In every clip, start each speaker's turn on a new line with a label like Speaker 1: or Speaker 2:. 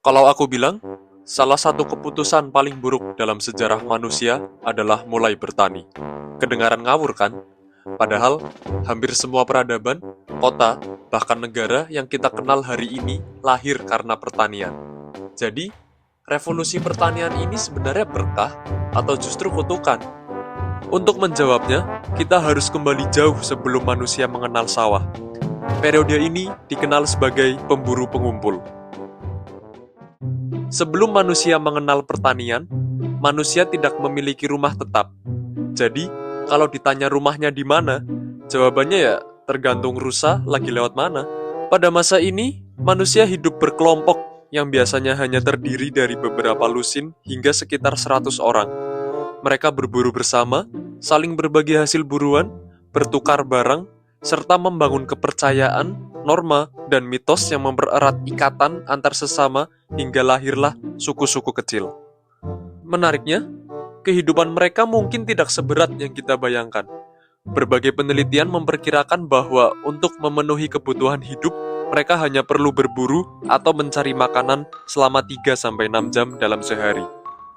Speaker 1: Kalau aku bilang, salah satu keputusan paling buruk dalam sejarah manusia adalah mulai bertani. Kedengaran ngawur kan? Padahal, hampir semua peradaban, kota, bahkan negara yang kita kenal hari ini lahir karena pertanian. Jadi, revolusi pertanian ini sebenarnya berkah atau justru kutukan? Untuk menjawabnya, kita harus kembali jauh sebelum manusia mengenal sawah. Periode ini dikenal sebagai pemburu pengumpul. Sebelum manusia mengenal pertanian, manusia tidak memiliki rumah tetap. Jadi, kalau ditanya rumahnya di mana, jawabannya ya tergantung rusa lagi lewat mana. Pada masa ini, manusia hidup berkelompok yang biasanya hanya terdiri dari beberapa lusin hingga sekitar 100 orang. Mereka berburu bersama, saling berbagi hasil buruan, bertukar barang, serta membangun kepercayaan, norma, dan mitos yang mempererat ikatan antar sesama hingga lahirlah suku-suku kecil. Menariknya, kehidupan mereka mungkin tidak seberat yang kita bayangkan. Berbagai penelitian memperkirakan bahwa untuk memenuhi kebutuhan hidup, mereka hanya perlu berburu atau mencari makanan selama 3-6 jam dalam sehari.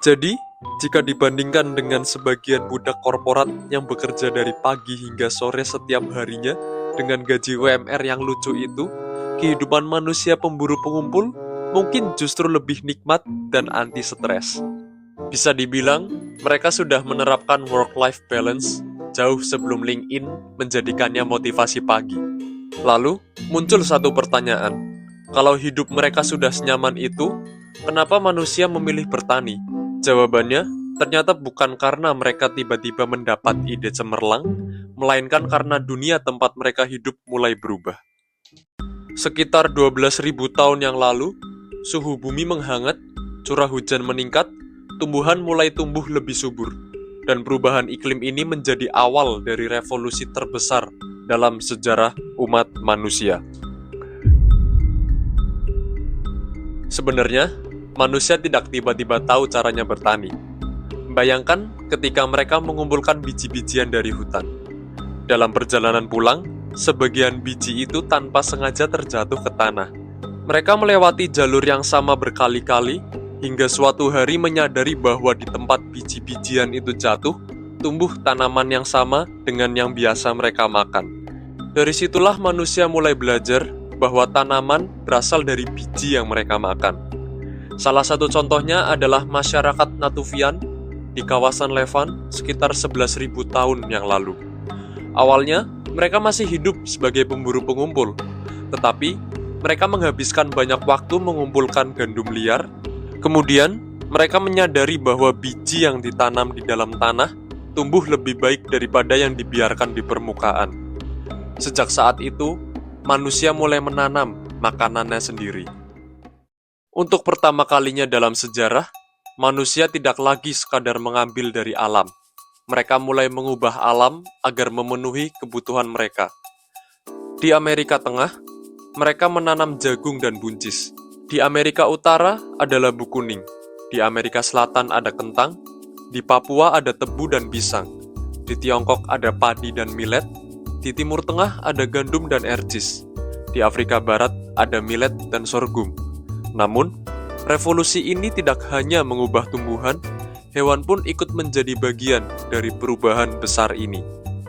Speaker 1: Jadi, jika dibandingkan dengan sebagian budak korporat yang bekerja dari pagi hingga sore setiap harinya dengan gaji UMR yang lucu itu, kehidupan manusia pemburu pengumpul mungkin justru lebih nikmat dan anti-stres. Bisa dibilang, mereka sudah menerapkan work-life balance jauh sebelum LinkedIn menjadikannya motivasi pagi. Lalu, muncul satu pertanyaan. Kalau hidup mereka sudah senyaman itu, kenapa manusia memilih bertani? Jawabannya, ternyata bukan karena mereka tiba-tiba mendapat ide cemerlang, melainkan karena dunia tempat mereka hidup mulai berubah. Sekitar 12.000 tahun yang lalu, suhu bumi menghangat, curah hujan meningkat, tumbuhan mulai tumbuh lebih subur, dan perubahan iklim ini menjadi awal dari revolusi terbesar dalam sejarah umat manusia. Sebenarnya, manusia tidak tiba-tiba tahu caranya bertani. Bayangkan ketika mereka mengumpulkan biji-bijian dari hutan. Dalam perjalanan pulang, sebagian biji itu tanpa sengaja terjatuh ke tanah. Mereka melewati jalur yang sama berkali-kali, hingga suatu hari menyadari bahwa di tempat biji-bijian itu jatuh, tumbuh tanaman yang sama dengan yang biasa mereka makan. Dari situlah manusia mulai belajar bahwa tanaman berasal dari biji yang mereka makan. Salah satu contohnya adalah masyarakat Natufian di kawasan Levant sekitar 11.000 tahun yang lalu. Awalnya, mereka masih hidup sebagai pemburu pengumpul, tetapi mereka menghabiskan banyak waktu mengumpulkan gandum liar. Kemudian, mereka menyadari bahwa biji yang ditanam di dalam tanah tumbuh lebih baik daripada yang dibiarkan di permukaan. Sejak saat itu, manusia mulai menanam makanannya sendiri. Untuk pertama kalinya dalam sejarah, manusia tidak lagi sekadar mengambil dari alam. Mereka mulai mengubah alam agar memenuhi kebutuhan mereka. Di Amerika Tengah, mereka menanam jagung dan buncis. Di Amerika Utara ada labu kuning. Di Amerika Selatan ada kentang. Di Papua ada tebu dan pisang. Di Tiongkok ada padi dan millet. Di Timur Tengah ada gandum dan ercis. Di Afrika Barat ada millet dan sorghum. Namun, revolusi ini tidak hanya mengubah tumbuhan, hewan pun ikut menjadi bagian dari perubahan besar ini.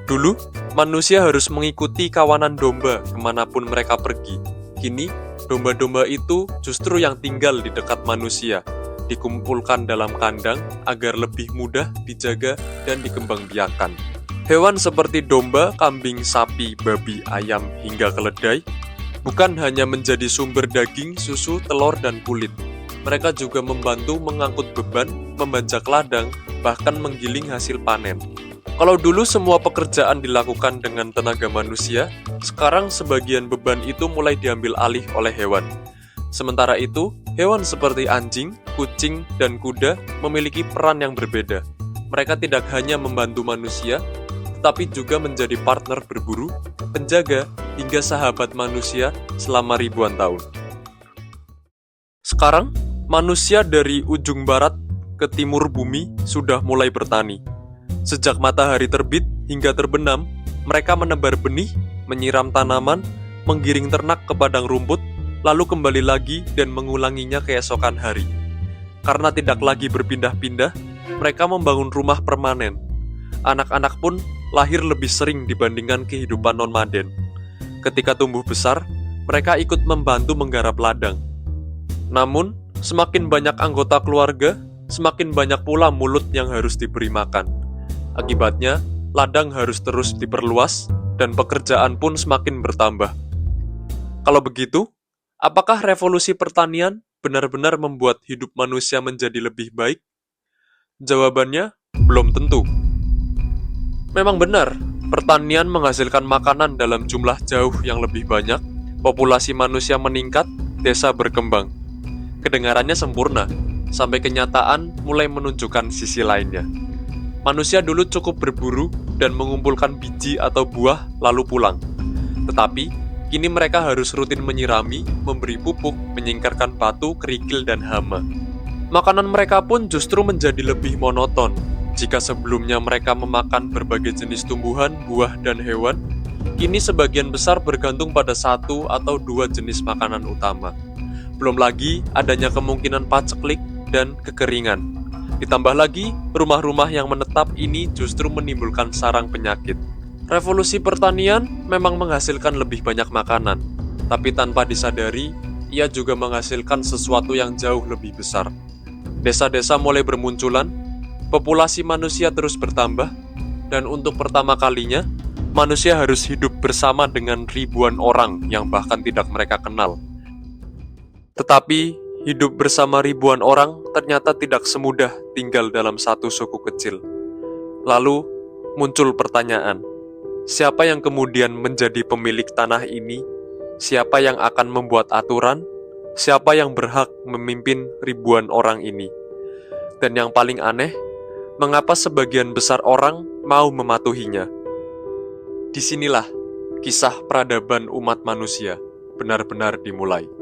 Speaker 1: Dulu, manusia harus mengikuti kawanan domba kemanapun mereka pergi. Kini, domba-domba itu justru yang tinggal di dekat manusia, dikumpulkan dalam kandang agar lebih mudah dijaga dan dikembangbiakan. Hewan seperti domba, kambing, sapi, babi, ayam, hingga keledai bukan hanya menjadi sumber daging, susu, telur, dan kulit. Mereka juga membantu mengangkut beban, membajak ladang, bahkan menggiling hasil panen. Kalau dulu semua pekerjaan dilakukan dengan tenaga manusia, sekarang sebagian beban itu mulai diambil alih oleh hewan. Sementara itu, hewan seperti anjing, kucing, dan kuda memiliki peran yang berbeda. Mereka tidak hanya membantu manusia, tetapi juga menjadi partner berburu, penjaga, hingga sahabat manusia selama ribuan tahun. Sekarang, manusia dari ujung barat ke timur bumi sudah mulai bertani. Sejak matahari terbit hingga terbenam, mereka menebar benih, menyiram tanaman, menggiring ternak ke padang rumput, lalu kembali lagi dan mengulanginya keesokan hari. Karena tidak lagi berpindah-pindah, mereka membangun rumah permanen. Anak-anak pun lahir lebih sering dibandingkan kehidupan nomaden. Ketika tumbuh besar, mereka ikut membantu menggarap ladang. Namun, semakin banyak anggota keluarga, semakin banyak pula mulut yang harus diberi makan. Akibatnya, ladang harus terus diperluas dan pekerjaan pun semakin bertambah. Kalau begitu, apakah revolusi pertanian benar-benar membuat hidup manusia menjadi lebih baik? Jawabannya, belum tentu. Memang benar, pertanian menghasilkan makanan dalam jumlah jauh yang lebih banyak, populasi manusia meningkat, desa berkembang. Kedengarannya sempurna, sampai kenyataan mulai menunjukkan sisi lainnya. Manusia dulu cukup berburu dan mengumpulkan biji atau buah lalu pulang. Tetapi, kini mereka harus rutin menyirami, memberi pupuk, menyingkirkan batu, kerikil, dan hama. Makanan mereka pun justru menjadi lebih monoton. Jika sebelumnya mereka memakan berbagai jenis tumbuhan, buah, dan hewan, kini sebagian besar bergantung pada satu atau dua jenis makanan utama. Belum lagi adanya kemungkinan paceklik dan kekeringan. Ditambah lagi, rumah-rumah yang menetap ini justru menimbulkan sarang penyakit. Revolusi pertanian memang menghasilkan lebih banyak makanan, tapi tanpa disadari, ia juga menghasilkan sesuatu yang jauh lebih besar. Desa-desa mulai bermunculan, populasi manusia terus bertambah, dan untuk pertama kalinya, manusia harus hidup bersama dengan ribuan orang yang bahkan tidak mereka kenal. Tetapi, hidup bersama ribuan orang ternyata tidak semudah tinggal dalam satu suku kecil. Lalu, muncul pertanyaan, siapa yang kemudian menjadi pemilik tanah ini? Siapa yang akan membuat aturan? Siapa yang berhak memimpin ribuan orang ini? Dan yang paling aneh, mengapa sebagian besar orang mau mematuhinya? Disinilah kisah peradaban umat manusia benar-benar dimulai.